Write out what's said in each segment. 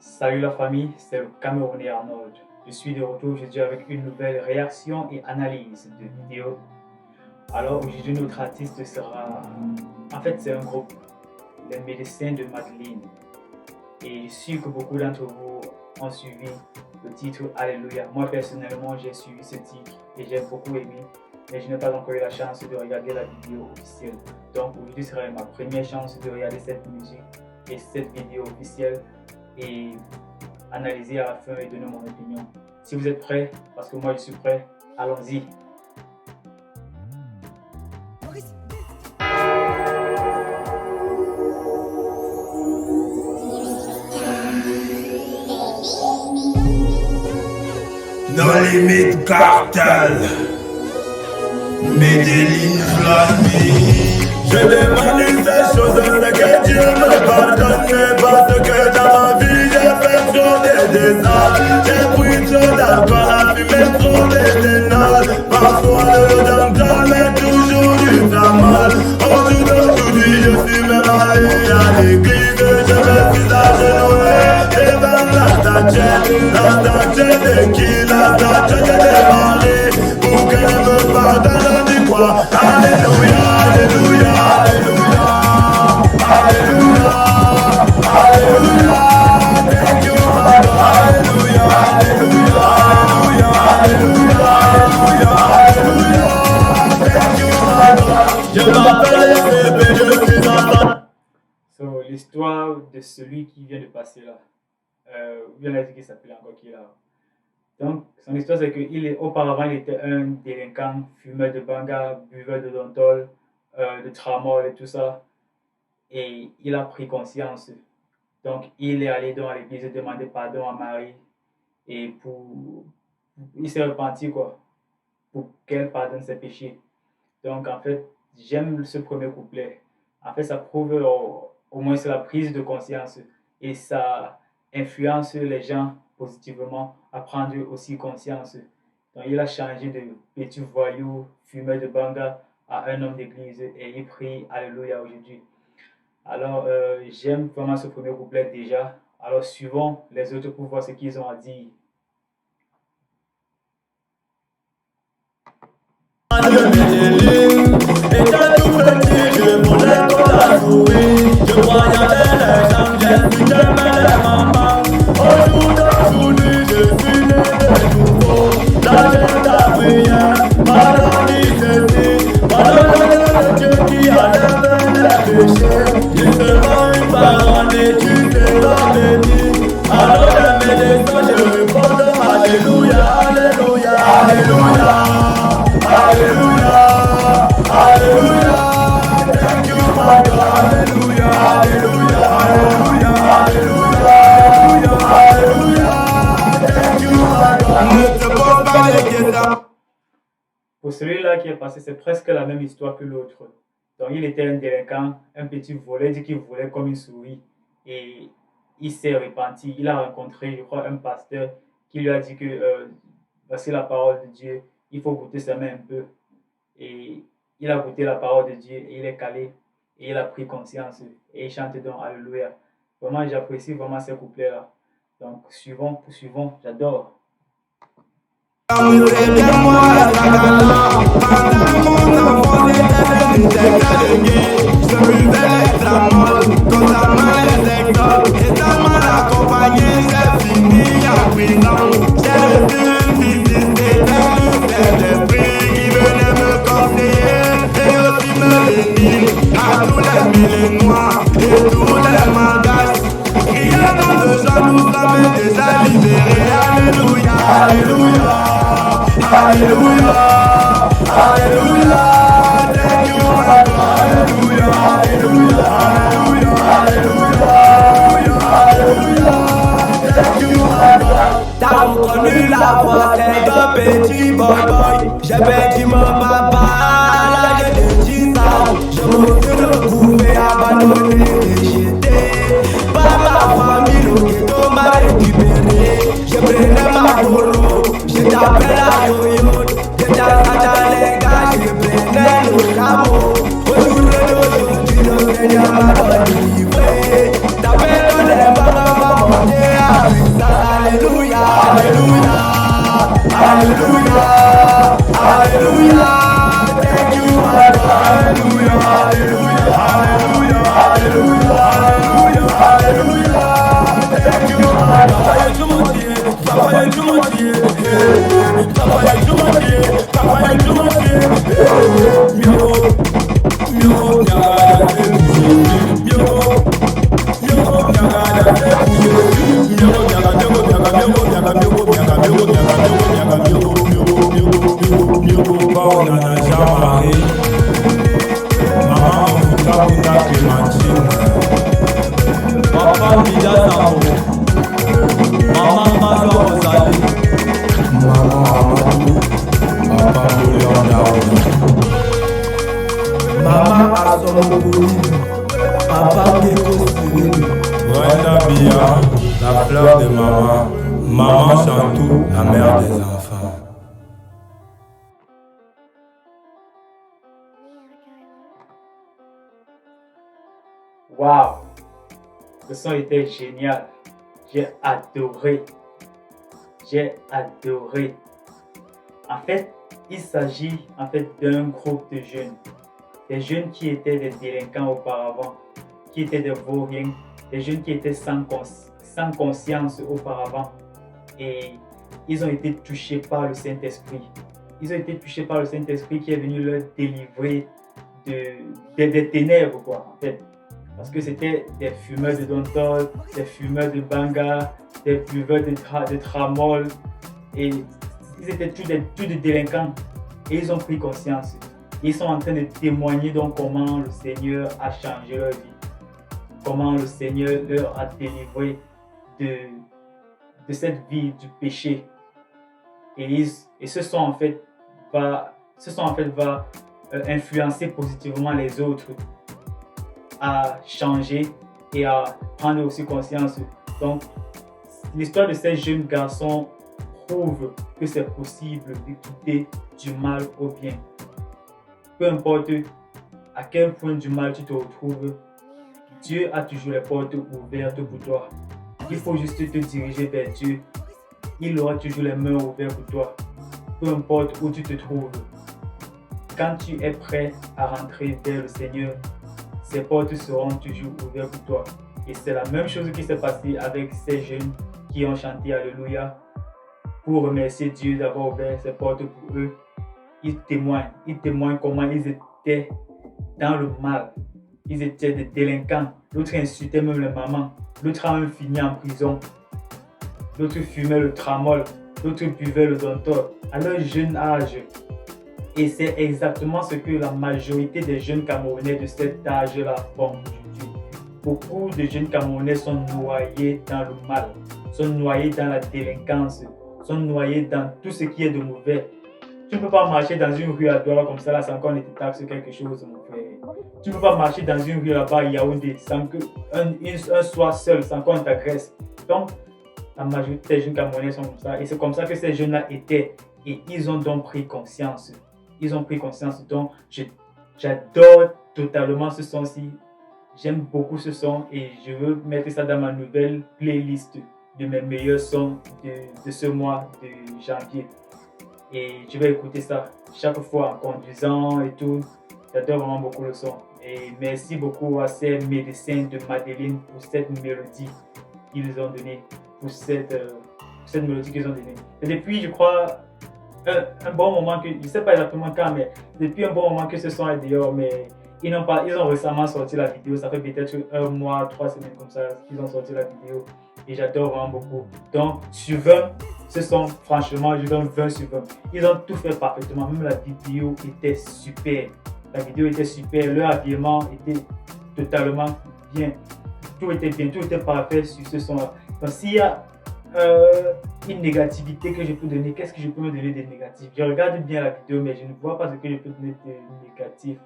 Salut la famille, c'est le Camerounais Arnold. Je suis de retour aujourd'hui avec une nouvelle réaction et analyse de vidéo. Alors aujourd'hui notre artiste sera... En fait c'est un groupe, les Médecins de Madeleine. Et je suis sûr que beaucoup d'entre vous ont suivi le titre Alléluia. Moi personnellement j'ai suivi ce titre et j'ai beaucoup aimé. Mais je n'ai pas encore eu la chance de regarder la vidéo officielle. Donc aujourd'hui sera ma première chance de regarder cette musique et cette vidéo officielle et analyser à la fin et donner mon opinion. Si vous êtes prêts, parce que moi je suis prêt, allons-y. No Limit Cartel, Medellin Flammy. Je demande ces choses, c'est que Dieu me pardonne. Parce que dans ma vie j'ai fait trop de désastres. J'ai pris trop d'alcool, la fumée trop de ténal. Parfois le dental mais toujours du mal. Aujourd'hui je suis même allé à l'église. Je me suis agenouillé devant la statue de qui? La statue de Marie. Pour qu'elle me pardonne, dis quoi? Alléluia, alléluia, alléluia, alléluia, alléluia. Thank you, Father. Alléluia, alléluia, alléluia, alléluia, alléluia, alléluia. Thank you, Father. Je m'appelle bébé, je suis enfant. So, l'histoire de celui qui vient de passer là. Bien a dit qu'il s'appelle encore qui est là. Donc, son histoire, c'est qu'auparavant, il était un délinquant, fumeur de banga, buveur de dontol, de tramol et tout ça. Et il a pris conscience. Donc, il est allé dans l'église demander pardon à Marie. Et il s'est repenti, quoi, pour qu'elle pardonne ses péchés. Donc, en fait, j'aime ce premier couplet. En fait, ça prouve au moins sur la prise de conscience. Et ça influence les gens positivement à prendre aussi conscience. Donc il a changé de petit voyou, fumeur de banga à un homme d'église et il prie Alléluia aujourd'hui. Alors j'aime vraiment ce premier couplet déjà. Alors suivons les autres pour voir ce qu'ils ont à dire. Pour celui-là qui est passé, c'est presque la même histoire que l'autre. Donc il était un délinquant, un petit voleur, il dit qu'il volait comme une souris. Et il s'est repenti. Il a rencontré, je crois, un pasteur qui lui a dit que voici la parole de Dieu, il faut goûter sa main un peu. Et il a goûté la parole de Dieu et il est calé. Et il a pris conscience. Et il chante donc Alléluia. Vraiment, j'apprécie vraiment ces couplets-là. Donc suivons, poursuivons, j'adore. Alléluia, alléluia, thank you, alléluia, alléluia, alléluia, alléluia, thank you, t'as reconnu la voix, c'est un petit boy, j'ai perdu mon papa, l'âge de 10 ans, je me suis retrouvé abandonné, rejeté, par ma famille, le ghetto m'a récupéré, je prenais ma goro, je t'appelle à yo-yo, je t'appelle à les gars, je prenais le camo, aujourd'hui, le Seigneur m'a donné livré, t'appelles les mamans, m'a monté à Papa Mikosiri, Wanda Bia, la fleur de maman, Maman Chantou, la mère des enfants. Waouh! Le son était génial. J'ai adoré. J'ai adoré. En fait, il s'agit d'un groupe de jeunes. Des jeunes qui étaient des délinquants auparavant, qui étaient des vauriens, des jeunes qui étaient sans conscience auparavant. Et ils ont été touchés par le Saint-Esprit. Ils ont été touchés par le Saint-Esprit qui est venu leur délivrer des ténèbres, quoi, en fait. Parce que c'était des fumeurs de Dontol, des fumeurs de Banga, des buveurs de Tramol. Et ils étaient tous des délinquants. Et ils ont pris conscience. Ils sont en train de témoigner donc comment le Seigneur a changé leur vie. Comment le Seigneur leur a délivré de cette vie du péché. Et ce son en fait va influencer positivement les autres à changer et à prendre aussi conscience. Donc, l'histoire de ces jeunes garçons prouve que c'est possible de quitter du mal au bien. Peu importe à quel point du mal tu te retrouves, Dieu a toujours les portes ouvertes pour toi. Il faut juste te diriger vers Dieu. Il aura toujours les mains ouvertes pour toi. Peu importe où tu te trouves. Quand tu es prêt à rentrer vers le Seigneur, ses portes seront toujours ouvertes pour toi. Et c'est la même chose qui s'est passée avec ces jeunes qui ont chanté Alléluia pour remercier Dieu d'avoir ouvert ses portes pour eux. Ils témoignent comment ils étaient dans le mal. Ils étaient des délinquants. L'autre insultait même les mamans. L'autre a même fini en prison. L'autre fumait le tramol. L'autre buvait le Dontol à leur jeune âge. Et c'est exactement ce que la majorité des jeunes Camerounais de cet âge-là font aujourd'hui. Beaucoup de jeunes Camerounais sont noyés dans le mal, sont noyés dans la délinquance, sont noyés dans tout ce qui est de mauvais. Tu ne peux pas marcher dans une rue à Douala comme ça, là, sans qu'on te taxe quelque chose, mon frère. Tu ne peux pas marcher dans une rue là-bas à Yaoundé sans qu'un soit seul, sans qu'on t'agresse. Donc, la majorité des jeunes Camerounais sont comme ça. Et c'est comme ça que ces jeunes-là étaient. Et ils ont donc pris conscience. Ils ont pris conscience. Donc, j'adore totalement ce son-ci. J'aime beaucoup ce son et je veux mettre ça dans ma nouvelle playlist de mes meilleurs sons de ce mois de janvier. Et je vais écouter ça chaque fois en conduisant et tout. J'adore vraiment beaucoup le son. Et merci beaucoup à ces médecins de Madeleine pour cette mélodie qu'ils ont donnée. Pour cette mélodie qu'ils ont donnée. Et depuis, je crois, un bon moment que, je ne sais pas exactement quand, mais depuis un bon moment que ce son est dehors, mais ils ont récemment sorti la vidéo. Ça fait peut-être un mois, 3 semaines comme ça qu'ils ont sorti la vidéo. Et j'adore vraiment beaucoup. Donc, sur 20, ce son, franchement, je donne 20 sur 20. Ils ont tout fait parfaitement. Même la vidéo était super. La vidéo était super. Leur habillement était totalement bien. Tout était bien. Tout était parfait sur ce son-là. Donc, s'il y a une négativité que je peux donner, qu'est-ce que je peux me donner de négatif? Je regarde bien la vidéo, mais je ne vois pas ce que je peux donner de négatif.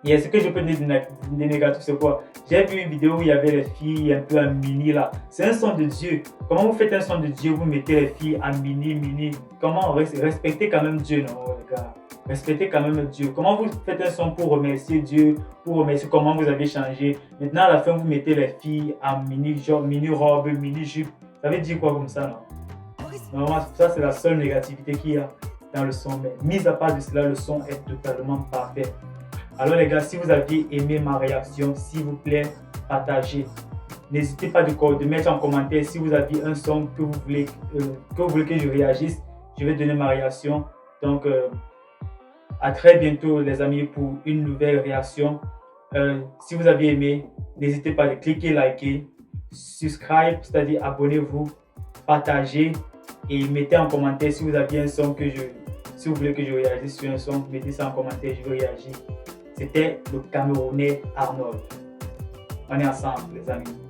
Et ce que je peux dire de négatif, c'est quoi? J'ai vu une vidéo où il y avait les filles un peu en mini là. C'est un son de Dieu. Comment vous faites un son de Dieu? Vous mettez les filles en mini? Comment respectez quand même Dieu, non, les gars? Respectez quand même Dieu. Comment vous faites un son pour remercier Dieu, pour remercier comment vous avez changé? Maintenant, à la fin, vous mettez les filles en mini robe, mini jupe. Ça veut dire quoi comme ça, non? Normalement, ça, c'est la seule négativité qu'il y a dans le son. Mais mis à part de cela, le son est totalement parfait. Alors les gars, si vous aviez aimé ma réaction, s'il vous plaît, partagez. N'hésitez pas de mettre en commentaire si vous aviez un son que vous voulez que je réagisse. Je vais donner ma réaction. Donc, à très bientôt les amis pour une nouvelle réaction. Si vous avez aimé, n'hésitez pas à cliquer, liker, subscribe, c'est-à-dire abonnez-vous, partagez et mettez en commentaire si vous aviez un son si vous voulez que je réagisse sur un son, mettez ça en commentaire, je vais réagir. C'était le Camerounais Arnold. On est ensemble les amis.